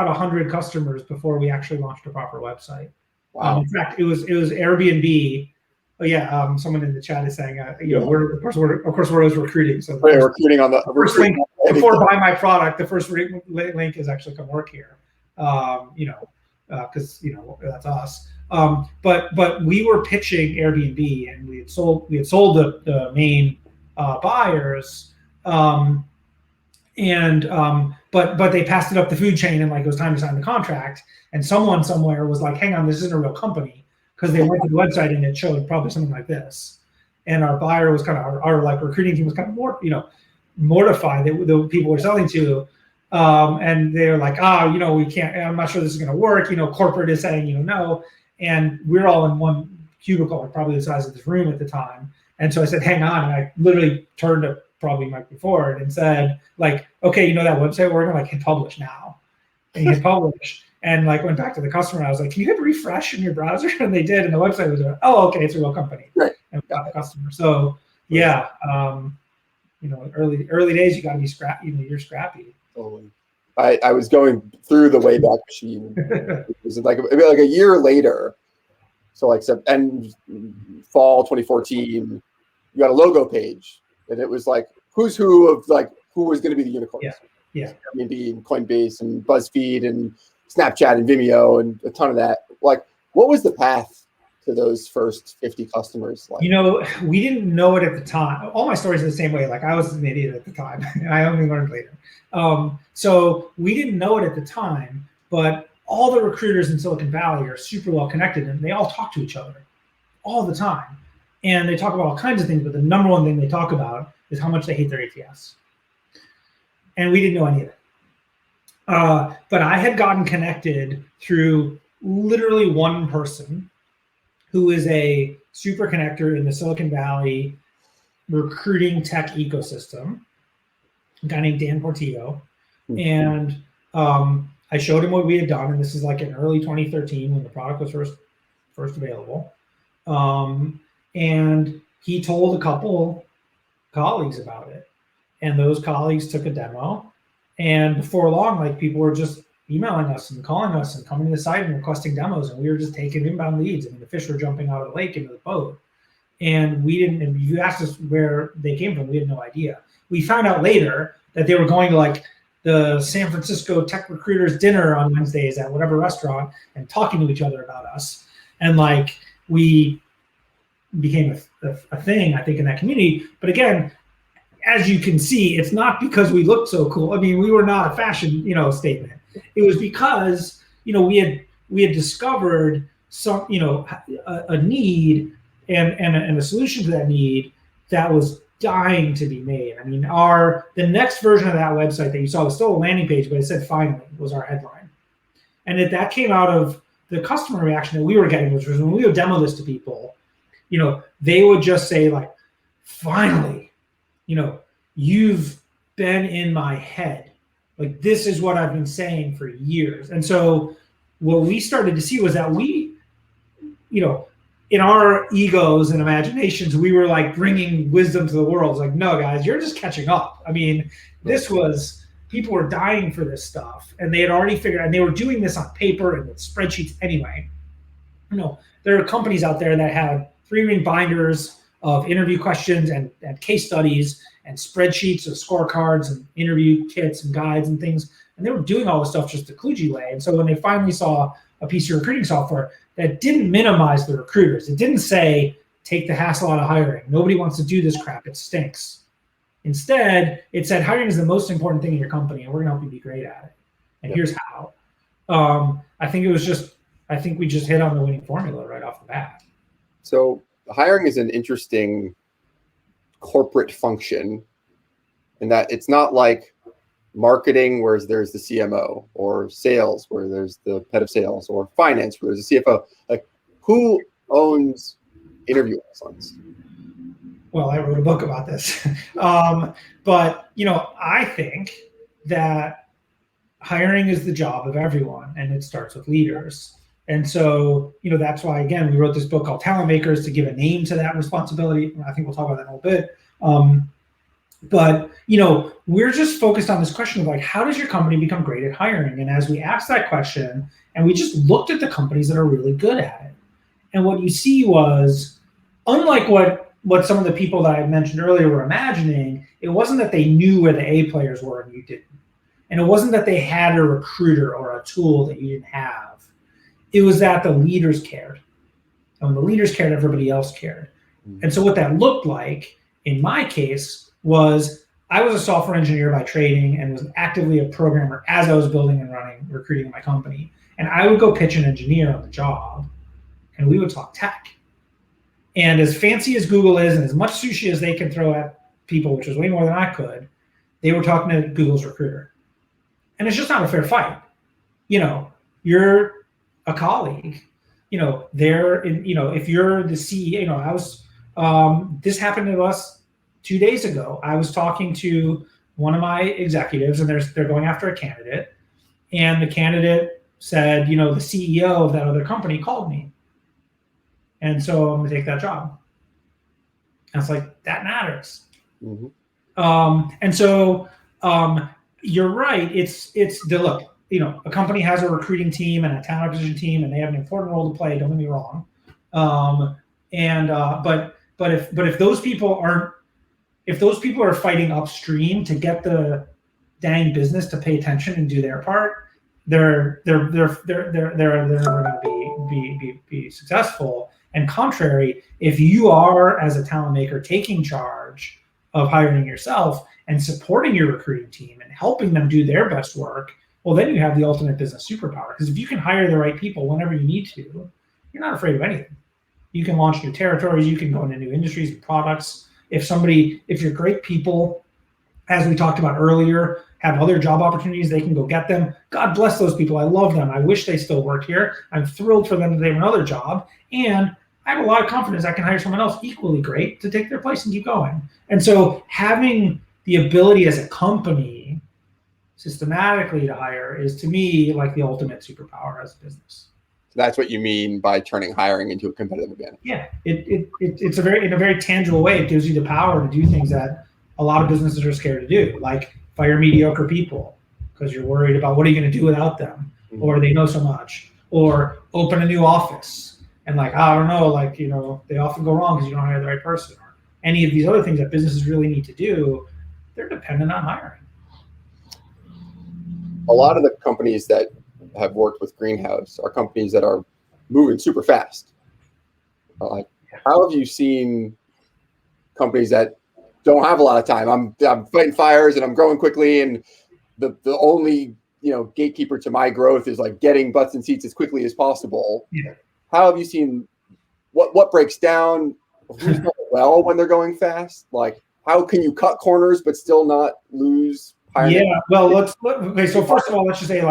100 customers before we actually launched a proper website. Wow. In fact, it was Airbnb. Oh yeah, someone in the chat is saying, we're of course we're always recruiting. So recruiting on the first link before buy my product. The first link is actually come work here. Because that's us. But we were pitching Airbnb, and we had sold the main buyers, but they passed it up the food chain, and like it was time to sign the contract, and someone somewhere was like, hang on, this isn't a real company, because they went to the website and it showed probably something like this, and our buyer was kind of our like recruiting team was kind of more mortified that the people we're selling to. And they're like, we can't, I'm not sure this is going to work. Corporate is saying, no. And we're all in one cubicle, like probably the size of this room at the time. And so I said, hang on. And I literally turned to probably Mike before it and said, like, okay, that website, we're going to hit publish now. And he hit publish. And like went back to the customer. And I was like, can you hit refresh in your browser? And they did. And the website was like, oh, okay, it's a real company. Right. And we got the customer. So yeah, early days, you got to be scrappy. You're scrappy. Totally. I was going through the Wayback Machine. It was like a year later. So like fall 2014, you got a logo page, and it was like who's who of like who was going to be the unicorns. Yeah. Airbnb and Coinbase and BuzzFeed and Snapchat and Vimeo and a ton of that. Like, what was the path to those first 50 customers? Like, we didn't know it at the time. All my stories are the same way. Like I was an idiot at the time, and I only learned later. So we didn't know it at the time, but all the recruiters in Silicon Valley are super well connected, and they all talk to each other all the time. And they talk about all kinds of things, but the number one thing they talk about is how much they hate their ATS. And we didn't know any of it. But I had gotten connected through literally one person who is a super connector in the Silicon Valley recruiting tech ecosystem, a guy named Dan Portillo. And I showed him what we had done, and this is like in early 2013 when the product was first available. And he told a couple colleagues about it, and those colleagues took a demo. And before long, like people were just emailing us and calling us and coming to the site and requesting demos, and we were just taking inbound leads. I mean, the fish were jumping out of the lake into the boat, and we didn't. And you asked us where they came from, we had no idea. We found out later that they were going to like the San Francisco tech recruiters dinner on Wednesdays at whatever restaurant and talking to each other about us, and like we became a thing, I think, in that community. But again, as you can see, it's not because we looked so cool. I mean, we were not a fashion, statement. It was because, we had discovered some, a need and a solution to that need that was dying to be made. I mean, the next version of that website that you saw was still a landing page, but it said "finally" was our headline. And that came out of the customer reaction that we were getting, which was when we would demo this to people, they would just say like, "Finally, you've been in my head. Like, this is what I've been saying for years." And so what we started to see was that we, in our egos and imaginations, we were like bringing wisdom to the world. It's like, no, guys, you're just catching up. I mean, people were dying for this stuff, and they had already figured, and they were doing this on paper and with spreadsheets anyway. There are companies out there that had 3-ring binders of interview questions and case studies and spreadsheets of scorecards and interview kits and guides and things. And they were doing all this stuff just the kludgy way. And so when they finally saw a piece of recruiting software that didn't minimize the recruiters, it didn't say, take the hassle out of hiring. Nobody wants to do this crap. It stinks. Instead, it said hiring is the most important thing in your company, and we're going to help you be great at it. And here's how. I think we just hit on the winning formula right off the bat. So hiring is an interesting corporate function in that it's not like marketing where there's the CMO, or sales where there's the head of sales, or finance where there's a CFO. Like, who owns interview excellence? Well, I wrote a book about this. But, I think that hiring is the job of everyone, and it starts with leaders. And so, that's why, again, we wrote this book called Talent Makers, to give a name to that responsibility. I think we'll talk about that in a little bit. But, we're just focused on this question of like, how does your company become great at hiring? And as we asked that question, and we just looked at the companies that are really good at it, and what you see was, unlike what some of the people that I mentioned earlier were imagining, it wasn't that they knew where the A players were and you didn't. And it wasn't that they had a recruiter or a tool that you didn't have. It was that the leaders cared. And when the leaders cared, everybody else cared. And so what that looked like, in my case, was I was a software engineer by training and was actively a programmer as I was building and running recruiting in my company. And I would go pitch an engineer on the job, and we would talk tech. And as fancy as Google is, and as much sushi as they can throw at people, which was way more than I could, they were talking to Google's recruiter. And it's just not a fair fight. You're a colleague. If you're the CEO, this happened to us 2 days ago. I was talking to one of my executives, and they're going after a candidate. And the candidate said, the CEO of that other company called me. And so I'm going to take that job. And it's like, that matters. Mm-hmm. And so you're right. It's the look, a company has a recruiting team and a talent acquisition team, and they have an important role to play. Don't get me wrong. But if those people are fighting upstream to get the dang business to pay attention and do their part, they're going to be successful. And contrary, if you are, as a talent maker, taking charge of hiring yourself and supporting your recruiting team and helping them do their best work, well, then you have the ultimate business superpower. Because if you can hire the right people whenever you need to, you're not afraid of anything. You can launch new territories. You can go into new industries and products. If your great people, as we talked about earlier, have other job opportunities, they can go get them. God bless those people. I love them. I wish they still worked here. I'm thrilled for them that they have another job. And I have a lot of confidence I can hire someone else equally great to take their place and keep going. And so having the ability as a company systematically to hire is, to me, like the ultimate superpower as a business. So that's what you mean by turning hiring into a competitive advantage. Yeah, it's in a very tangible way. It gives you the power to do things that a lot of businesses are scared to do, like fire mediocre people because you're worried about what are you going to do without them, or they know so much, or open a new office. And I don't know, they often go wrong because you don't hire the right person. Or any of these other things that businesses really need to do, they're dependent on hiring. A lot of the companies that have worked with Greenhouse are companies that are moving super fast. How have you seen companies that don't have a lot of time? I'm fighting fires and I'm growing quickly, and the only gatekeeper to my growth is getting butts in seats as quickly as possible. Yeah. How have you seen what breaks down? Who's going well when they're going fast? How can you cut corners but still not lose hiring? Yeah, well, so first of all, let's just say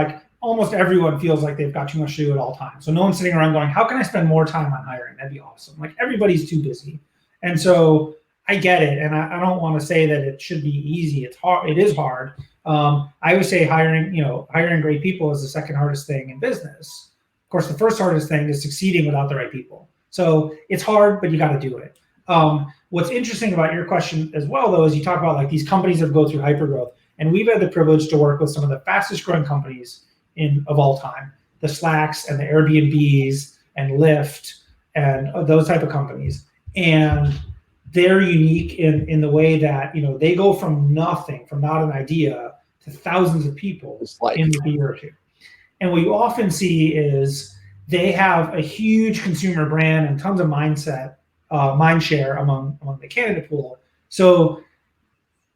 almost everyone feels like they've got too much to do at all times. So no one's sitting around going, how can I spend more time on hiring? That'd be awesome. Everybody's too busy. And so I get it. And I don't want to say that it should be easy. It's hard. It is hard. I would say hiring great people is the second hardest thing in business. Of course, the first hardest thing is succeeding without the right people. So it's hard, but you got to do it. What's interesting about your question as well, though, is you talk about these companies that go through hypergrowth. And we've had the privilege to work with some of the fastest growing companies of all time, the Slacks and the Airbnbs and Lyft and those type of companies. And they're unique in the way that, they go from nothing, from not an idea, to thousands of people in a year or two. And what you often see is they have a huge consumer brand and tons of mind share among the candidate pool. So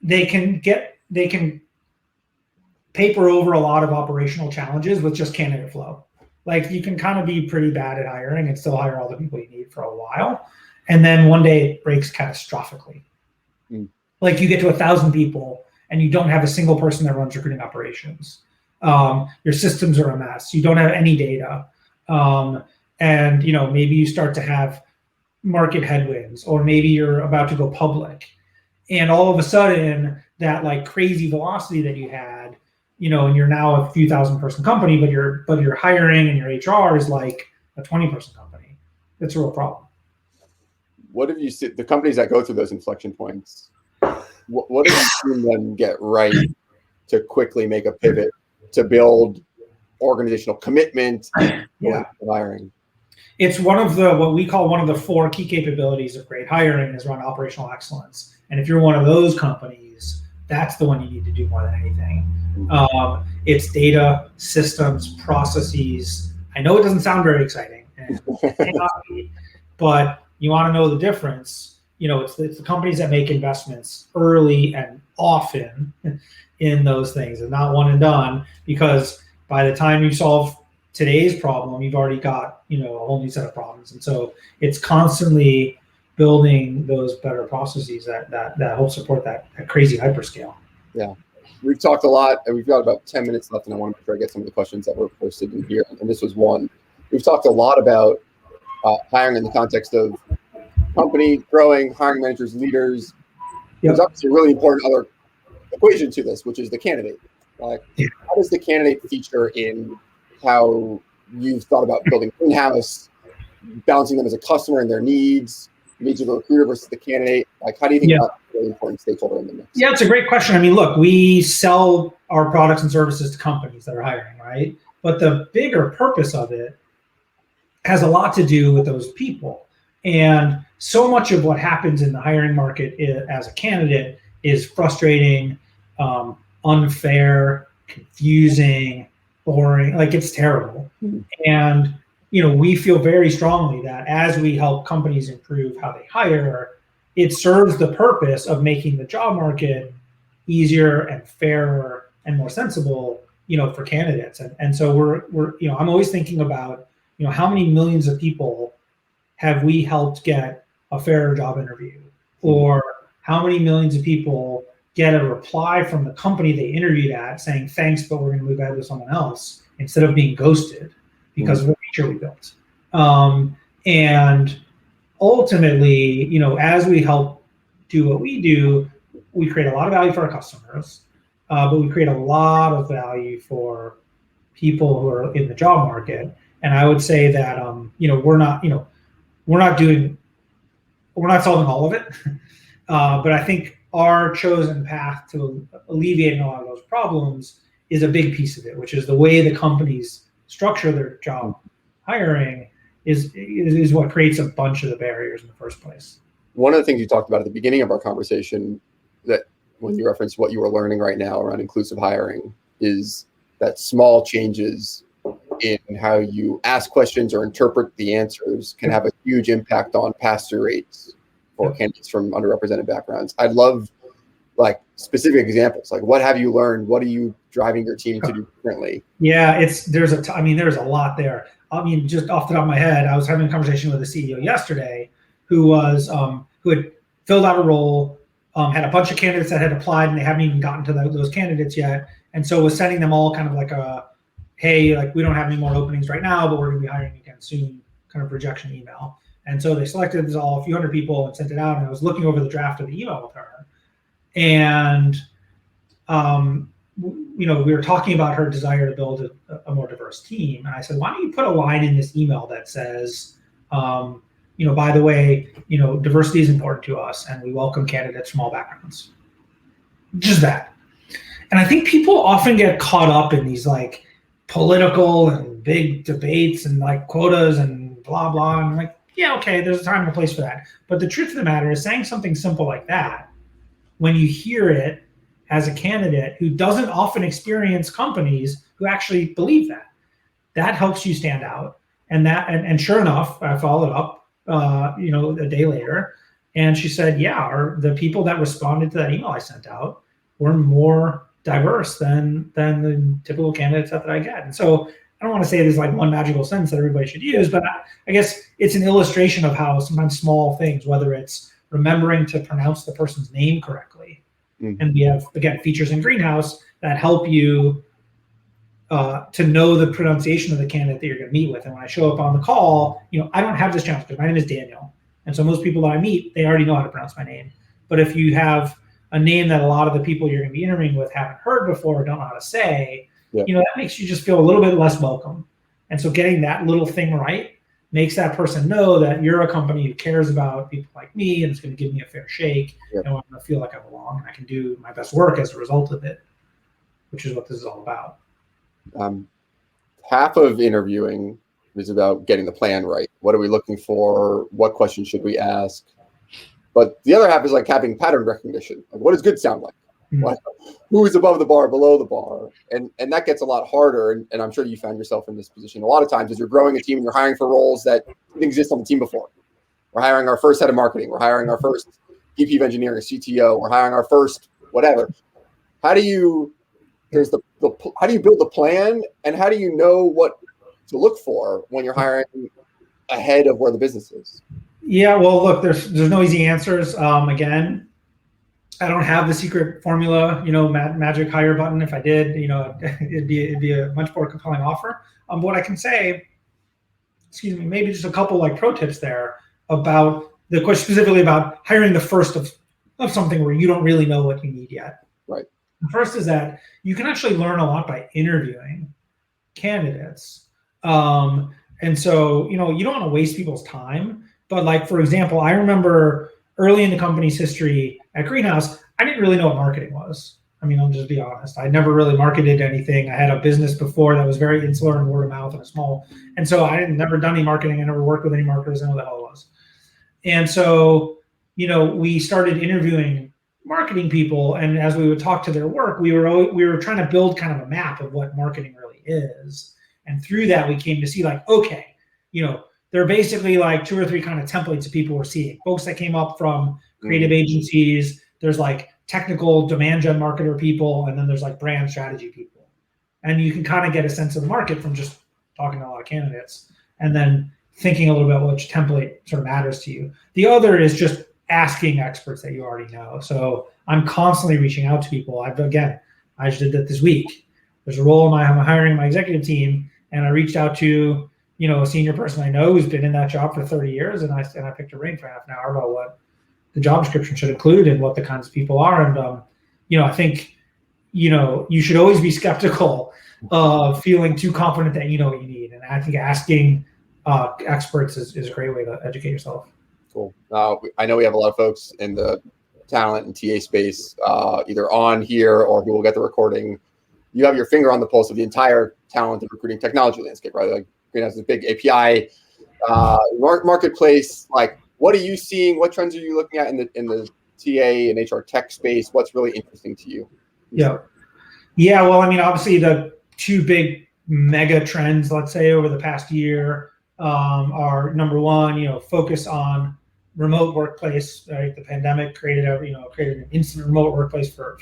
they can paper over a lot of operational challenges with just candidate flow. Like, you can kind of be pretty bad at hiring and still hire all the people you need for a while. And then one day it breaks catastrophically. Like, you get to 1,000 people and you don't have a single person that runs recruiting operations. Your systems are a mess. You don't have any data. And maybe you start to have market headwinds, or maybe you're about to go public. And all of a sudden, that like crazy velocity that you had, and you're now a few thousand person company, but your hiring and your HR is like a 20 person company. It's a real problem. What have you seen the companies that go through those inflection points? What have you seen them get right to quickly make a pivot to build organizational commitment and hiring? It's what we call one of the 4 key capabilities of great hiring is around operational excellence. And if you're one of those companies, that's the one you need to do more than anything. It's data, systems, processes. I know it doesn't sound very exciting, and it may not be, but you want to know the difference. It's the companies that make investments early and often in those things, and not one and done, because by the time you solve today's problem, you've already got a whole new set of problems. And so it's constantly building those better processes that help support that crazy hyperscale. Yeah, we've talked a lot, and we've got about 10 minutes left, and I want to make sure I get some of the questions that were posted in here. And this was one. We've talked a lot about hiring in the context of company growing, hiring managers, leaders. There's obviously a really important other equation to this, which is the candidate. How does the candidate feature in how you've thought about building in-house, balancing them as a customer and their needs of the recruiter versus the candidate? How do you think that's a really important stakeholder in the mix? Yeah, it's a great question. I mean, look, we sell our products and services to companies that are hiring, right? But the bigger purpose of it has a lot to do with those people. And so much of what happens in the hiring market as a candidate is frustrating, unfair, confusing, boring. Like, it's terrible. And we feel very strongly that as we help companies improve how they hire, it serves the purpose of making the job market easier and fairer and more sensible, for candidates. And so we're I'm always thinking about, how many millions of people have we helped get a fairer job interview, or how many millions of people get a reply from the company they interviewed at saying, thanks, but we're going to move ahead with someone else, instead of being ghosted because of the feature we built. And ultimately, as we help do what we do, we create a lot of value for our customers, but we create a lot of value for people who are in the job market. And I would say that, we're not solving all of it, but I think our chosen path to alleviating a lot of those problems is a big piece of it, which is the way the companies structure their job hiring is what creates a bunch of the barriers in the first place. One of the things you talked about at the beginning of our conversation, that when you referenced what you were learning right now around inclusive hiring, is that small changes in how you ask questions or interpret the answers can have a huge impact on pass-through rates for candidates from underrepresented backgrounds. I'd love specific examples. What have you learned? What are you driving your team to do differently? Yeah, there's a lot there. Just off the top of my head, I was having a conversation with a CEO yesterday who had filled out a role, had a bunch of candidates that had applied, and they haven't even gotten to those candidates yet, and so was sending them all kind of like a, hey, we don't have any more openings right now, but we're going to be hiring again soon, kind of rejection email. And so they selected a few hundred people and sent it out, and I was looking over the draft of the email with her, and we were talking about her desire to build a more diverse team. And I said, why don't you put a line in this email that says, by the way, diversity is important to us, and we welcome candidates from all backgrounds. Just that. And I think people often get caught up in these political and big debates and quotas and blah, blah. And yeah, okay, there's a time and a place for that. But the truth of the matter is saying something simple like that, when you hear it as a candidate who doesn't often experience companies who actually believe that, that helps you stand out. And sure enough, I followed up, a day later, and she said, yeah, the people that responded to that email I sent out were more diverse than the typical candidates that I get. And so I don't want to say there's like one magical sentence that everybody should use, but I guess it's an illustration of how sometimes small things, whether it's remembering to pronounce the person's name correctly. Mm-hmm. And we have, again, features in Greenhouse that help you to know the pronunciation of the candidate that you're going to meet with. And when I show up on the call, I don't have this challenge because my name is Daniel. And so most people that I meet, they already know how to pronounce my name. But if you have a name that a lot of the people you're going to be interviewing with haven't heard before or don't know how to say, that makes you just feel a little bit less welcome. And so getting that little thing right makes that person know that you're a company who cares about people like me and is going to give me a fair shake. And I'm going to feel like I belong and I can do my best work as a result of it, which is what this is all about. Half of interviewing is about getting the plan right. What are we looking for? What questions should we ask? But the other half is like having pattern recognition. Like, what does good sound like? Mm-hmm. Who is above the bar, below the bar? And that gets a lot harder. And I'm sure you found yourself in this position a lot of times as you're growing a team and you're hiring for roles that didn't exist on the team before. We're hiring our first head of marketing. We're hiring our first VP of engineering, CTO. We're hiring our first whatever. How do you build the plan, and how do you know what to look for when you're hiring ahead of where the business is? Yeah, well, look, there's no easy answers. Again, I don't have the secret formula, magic hire button. If I did, it'd be a much more compelling offer. What I can say, maybe just a couple like pro tips there about the question specifically about hiring the first of something where you don't really know what you need yet. Right. The first is that you can actually learn a lot by interviewing candidates. And so, you don't want to waste people's time. But like, for example, I remember early in the company's history at Greenhouse, I didn't really know what marketing was. I mean, I'll just be honest. I never really marketed anything. I had a business before that was very insular and word of mouth and small. And so I had never done any marketing. I never worked with any marketers. I know what the hell it was. And so, we started interviewing marketing people. And as we would talk to their work, we were trying to build kind of a map of what marketing really is. And through that, we came to see like, okay, there are basically like 2 or 3 kind of templates of people we're seeing. Folks that came up from creative agencies. There's like technical demand gen marketer people, and then there's like brand strategy people. And you can kind of get a sense of the market from just talking to a lot of candidates and then thinking a little bit about which template sort of matters to you. The other is just asking experts that you already know. So I'm constantly reaching out to people. I just did that this week. There's a role I'm hiring my executive team, and I reached out to a senior person I know who's been in that job for 30 years, and I picked a ring for half an hour about what the job description should include and what the kinds of people are. And I think you should always be skeptical of feeling too confident that you know what you need. And I think asking experts is a great way to educate yourself. Cool. I know we have a lot of folks in the talent and TA space, either on here or who will get the recording. You have your finger on the pulse of the entire talent and recruiting technology landscape, right? Like Greenhouse is a big API marketplace. Like, what are you seeing? What trends are you looking at in the TA and HR tech space? What's really interesting to you? Yeah. Well, I mean, obviously the 2 big mega trends, let's say, over the past year are number 1, focus on remote workplace. Right, the pandemic created an instant remote workplace for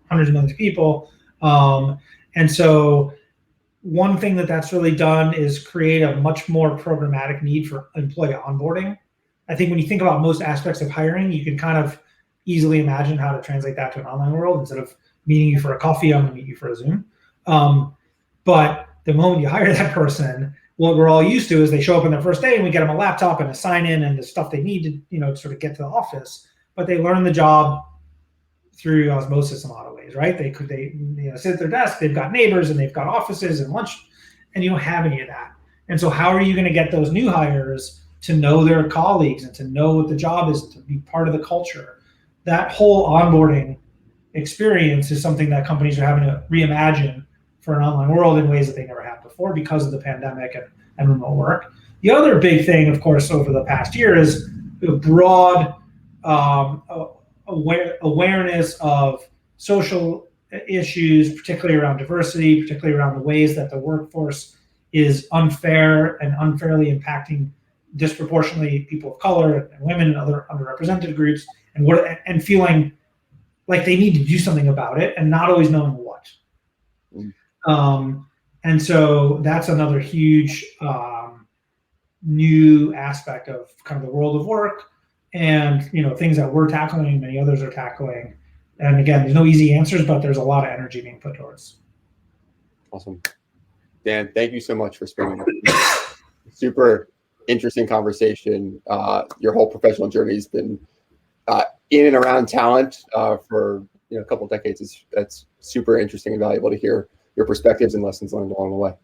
hundreds of millions of people, and so one thing that's really done is create a much more programmatic need for employee onboarding. I think when you think about most aspects of hiring, you can kind of easily imagine how to translate that to an online world. Instead of meeting you for a coffee, I'm going to meet you for a Zoom. But the moment you hire that person, what we're all used to is they show up on their first day and we get them a laptop and a sign-in and the stuff they need to, sort of get to the office. But they learn the job through osmosis in a lot of ways, right? They sit at their desk, they've got neighbors and they've got offices and lunch, and you don't have any of that. And so how are you going to get those new hires to know their colleagues and to know what the job is, to be part of the culture? That whole onboarding experience is something that companies are having to reimagine for an online world in ways that they never have before because of the pandemic and remote work. The other big thing, of course, over the past year is the broad awareness of social issues, particularly around diversity, particularly around the ways that the workforce is unfair and unfairly impacting disproportionately people of color and women and other underrepresented groups, and feeling like they need to do something about it and not always knowing what. And so that's another huge new aspect of kind of the world of work, and things that we're tackling, many others are tackling. And again, there's no easy answers, but there's a lot of energy being put towards. Awesome. Dan, thank you so much for spending super interesting conversation. Your whole professional journey has been in and around talent for a couple of decades. That's super interesting and valuable to hear your perspectives and lessons learned along the way.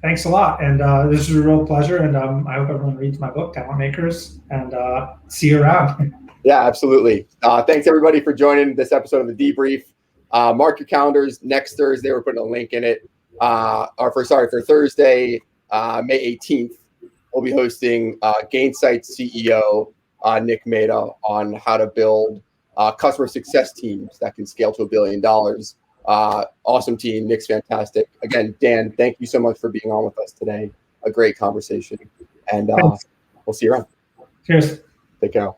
Thanks a lot. And this is a real pleasure. And I hope everyone reads my book, Talent Makers, and see you around. Yeah, absolutely. Thanks everybody for joining this episode of the Debrief. Mark your calendars. Next Thursday, we're putting a link in it. For Thursday, May 18th, we'll be hosting Gainsight's CEO, Nick Mehta, on how to build customer success teams that can scale to $1 billion. Awesome team. Nick's fantastic. Again, Dan, thank you so much for being on with us today. A great conversation. And we'll see you around. Cheers. Take care.